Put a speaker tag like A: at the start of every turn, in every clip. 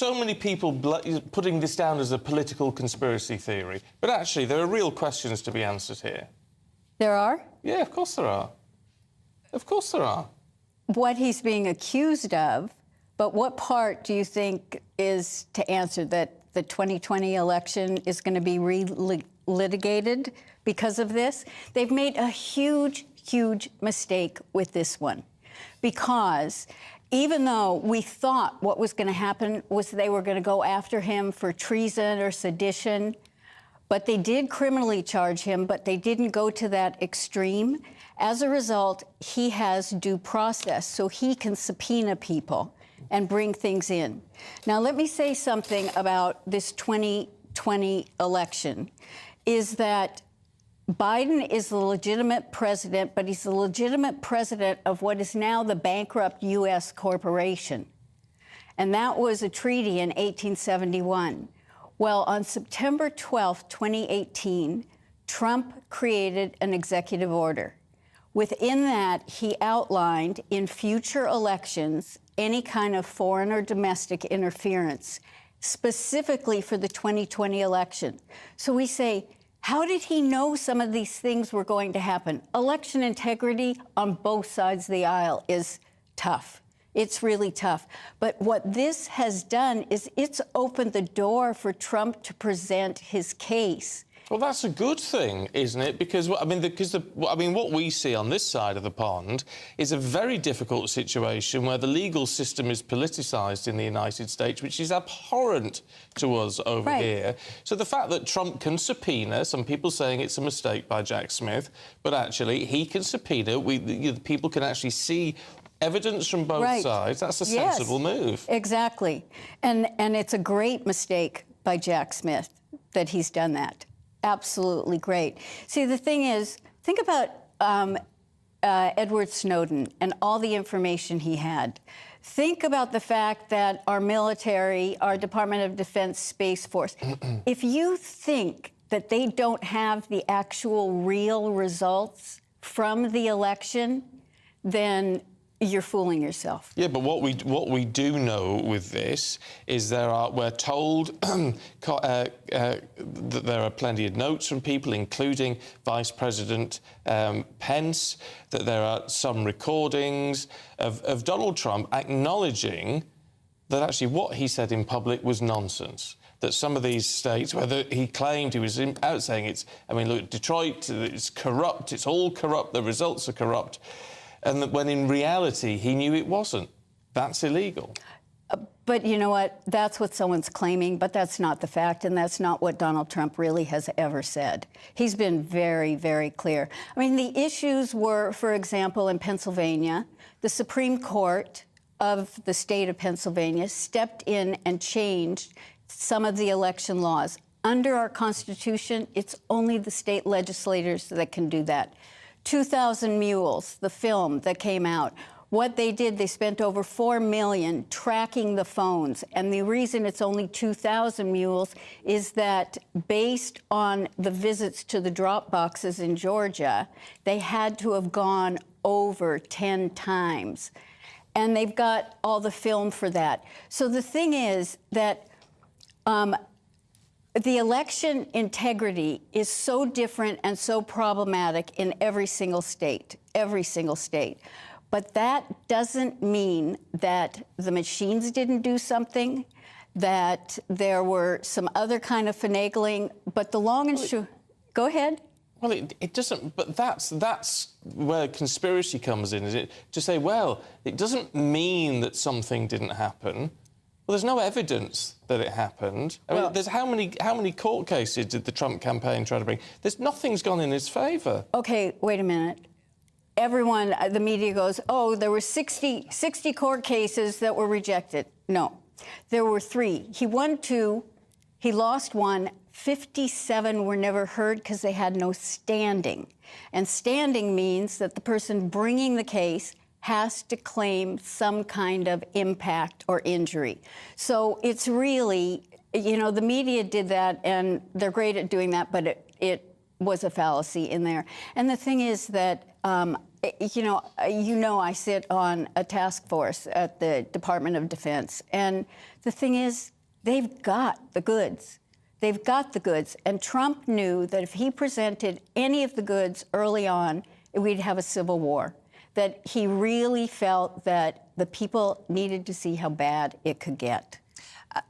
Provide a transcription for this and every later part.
A: So many people putting this down as a political conspiracy theory, but actually there are real questions to be answered here.
B: There are?
A: Yeah, of course there are. Of course there are.
B: What he's being accused of, but what part do you think is to answer that the 2020 election is going to be litigated because of this? They've made a huge, huge mistake with this one, because even though we thought what was going to happen was they were going to go after him for treason or sedition, but they did criminally charge him, but they didn't go to that extreme. As a result, he has due process, so he can subpoena people and bring things in. Now, let me say something about this 2020 election, is that Biden is the legitimate president, but he's the legitimate president of what is now the bankrupt U.S. corporation. And that was a treaty in 1871. Well, on September 12, 2018, Trump created an executive order. Within that, he outlined in future elections any kind of foreign or domestic interference, specifically for the 2020 election. So we say, how did he know some of these things were going to happen? Election integrity on both sides of the aisle is tough. It's really tough. But what this has done is it's opened the door for Trump to present his case.
A: Well, that's a good thing, isn't it? Because, what we see on this side of the pond is a very difficult situation where the legal system is politicised in the United States, which is abhorrent to us over here. So the fact that Trump can subpoena, some people saying it's a mistake by Jack Smith, but actually he can subpoena, people can actually see evidence from both sides. That's a sensible move. Exactly.
B: And it's a great mistake by Jack Smith that he's done that. Absolutely great. See, the thing is, think about Edward Snowden and all the information he had. Think about the fact that our military, our Department of Defense Space Force, if you think that they don't have the actual real results from the election, then you're fooling yourself.
A: Yeah, but what we do know with this is we're told that there are plenty of notes from people, including Vice President Pence, that there are some recordings of Donald Trump acknowledging that actually what he said in public was nonsense. That some of these states, whether he claimed he was out saying look, Detroit, it's corrupt, it's all corrupt, the results are corrupt. And that when in reality he knew it wasn't. That's illegal.
B: But you know what? That's what someone's claiming, but that's not the fact, and that's not what Donald Trump really has ever said. He's been very, very clear. I mean, the issues were, for example, in Pennsylvania, the Supreme Court of the state of Pennsylvania stepped in and changed some of the election laws. Under our Constitution, it's only the state legislators that can do that. 2,000 Mules, the film that came out, what they did, they spent over $4 million tracking the phones. And the reason it's only 2,000 mules is that based on the visits to the drop boxes in Georgia, they had to have gone over 10 times. And they've got all the film for that. So the thing is that the election integrity is so different and so problematic in every single state. But that doesn't mean that the machines didn't do something, that there were some other kind of finagling. But the long and short... Go ahead.
A: Well, it doesn't... But that's where conspiracy comes in, is it? To say, well, it doesn't mean that something didn't happen. Well, there's no evidence that it happened. I mean, there's how many court cases did the Trump campaign try to bring? Nothing's gone in his favour.
B: OK, wait a minute. Everyone, the media goes, oh, there were 60 court cases that were rejected. No, there were 3. He won 2, he lost 1. 57 were never heard because they had no standing. And standing means that the person bringing the case has to claim some kind of impact or injury. So it's really, the media did that, and they're great at doing that, but it was a fallacy in there. And the thing is that I sit on a task force at the Department of Defense, and the thing is, they've got the goods. They've got the goods, and Trump knew that if he presented any of the goods early on, we'd have a civil war. That he really felt that the people needed to see how bad it could get.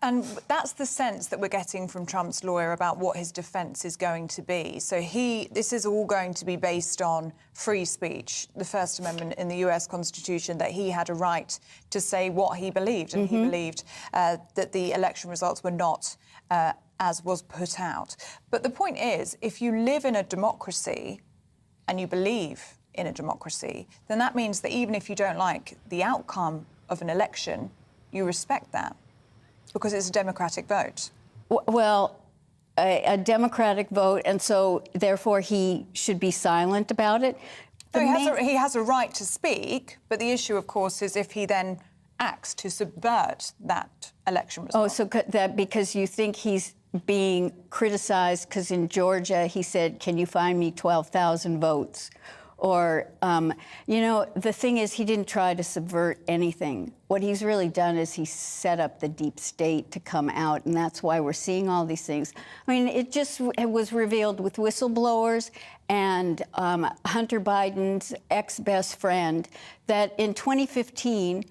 C: And that's the sense that we're getting from Trump's lawyer about what his defence is going to be. So this is all going to be based on free speech, the First Amendment in the US Constitution, that he had a right to say what he believed. And he believed that the election results were not as was put out. But the point is, if you live in a democracy and you believe in a democracy, then that means that even if you don't like the outcome of an election, you respect that. Because it's a democratic vote.
B: Well, a democratic vote, and so therefore he should be silent about it.
C: No, he has a right to speak, but the issue, of course, is if he then acts to subvert that election result.
B: Oh, so that because you think he's being criticized because in Georgia he said, "Can you find me 12,000 votes?" Or, the thing is, he didn't try to subvert anything. What he's really done is he set up the deep state to come out, and that's why we're seeing all these things. I mean, it was revealed with whistleblowers and Hunter Biden's ex-best friend that in 2015,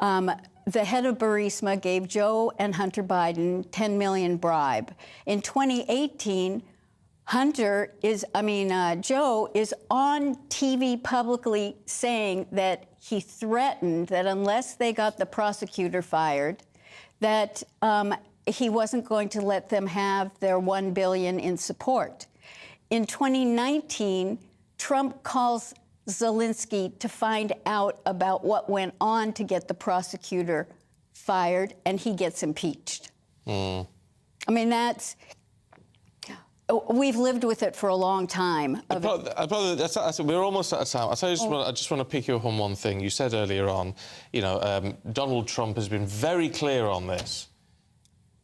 B: the head of Burisma gave Joe and Hunter Biden $10 million bribe. In 2018, Joe is on TV publicly saying that he threatened that unless they got the prosecutor fired, that he wasn't going to let them have their $1 billion in support. In 2019, Trump calls Zelensky to find out about what went on to get the prosecutor fired, and he gets impeached. I mean, we've lived with it for a long time.
A: We're almost out of time. I just want to pick you up on one thing. You said earlier on, Donald Trump has been very clear on this.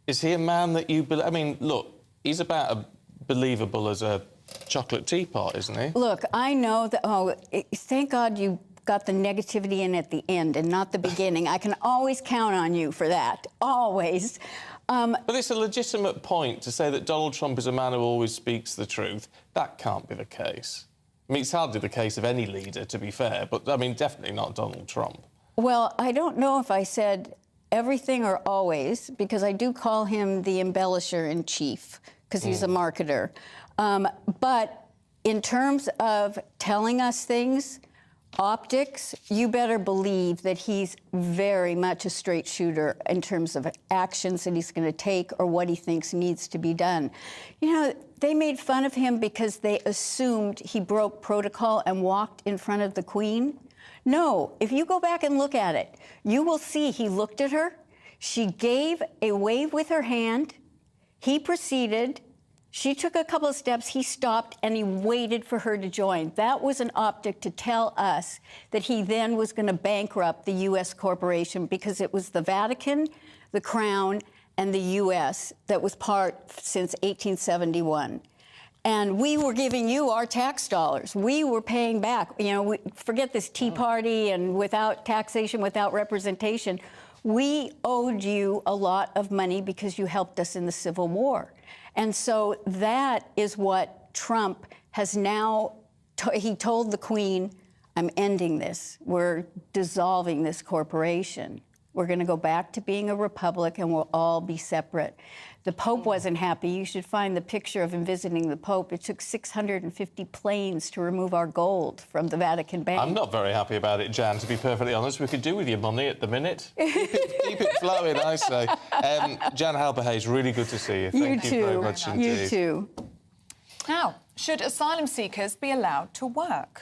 A: Is he a man that you believe? I mean, look, he's about as believable as a chocolate teapot, isn't he?
B: Look, I know that. Thank God you got the negativity in at the end and not the beginning. I can always count on you for that. Always.
A: But it's a legitimate point to say that Donald Trump is a man who always speaks the truth. That can't be the case. I mean, it's hardly the case of any leader, to be fair, but, I mean, definitely not Donald Trump.
B: Well, I don't know if I said everything or always, because I do call him the embellisher-in-chief, because he's a marketer. But in terms of telling us things, optics, you better believe that he's very much a straight shooter in terms of actions that he's going to take or what he thinks needs to be done. They made fun of him because they assumed he broke protocol and walked in front of the Queen. No, if you go back and look at it, you will see he looked at her. She gave a wave with her hand. He proceeded. She took a couple of steps, he stopped, and he waited for her to join. That was an optic to tell us that he then was going to bankrupt the U.S. corporation because it was the Vatican, the Crown, and the U.S. that was part since 1871. And we were giving you our tax dollars. We were paying back. Forget this Tea Party and without taxation, without representation. We owed you a lot of money because you helped us in the Civil War. And so that is what Trump has now, he told the Queen, I'm ending this. We're dissolving this corporation. We're going to go back to being a republic and we'll all be separate. The Pope wasn't happy. You should find the picture of him visiting the Pope. It took 650 planes to remove our gold from the Vatican Bank.
A: I'm not very happy about it, Jan, to be perfectly honest. We could do with your money at the minute. Keep it flowing, I say. Jan Halper-Hayes, really good to see you. Thank you very much indeed.
B: You too.
C: Now, should asylum seekers be allowed to work?